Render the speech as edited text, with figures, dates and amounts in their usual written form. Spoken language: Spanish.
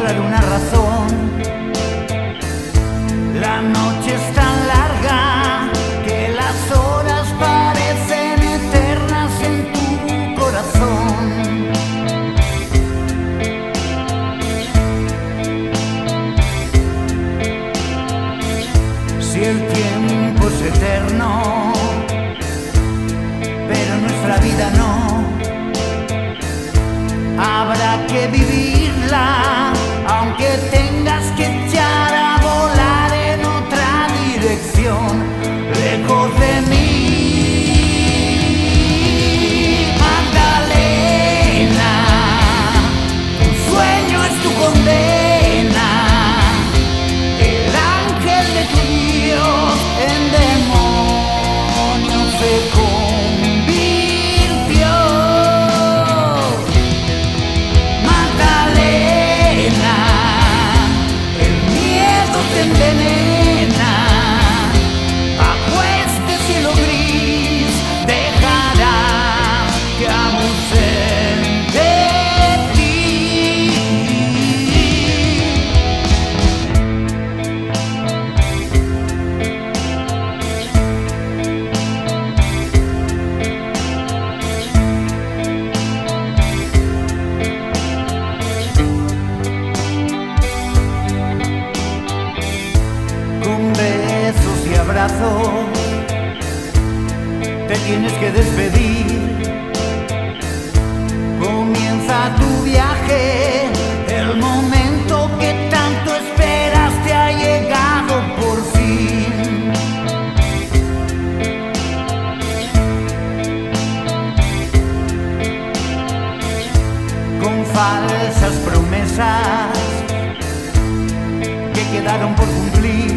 encontrar una razón. La noche es tan larga que las horas parecen eternas en tu corazón. Si el tiempo es eterno, pero nuestra vida no, habrá que vivirla, aunque tengas que echar a volar en otra dirección, lejos de mí. Magdalena, tu sueño es tu condena, el ángel de tu Dios en demonio se convirtió. Magdalena, el miedo te envenena, bajo este cielo gris dejarás que abusen de ti. Con besos y abrazos te tienes que despedir. Comienza tu viaje, el momento que tanto esperaste ha llegado por fin. Con falsas promesas que quedaron por cumplir,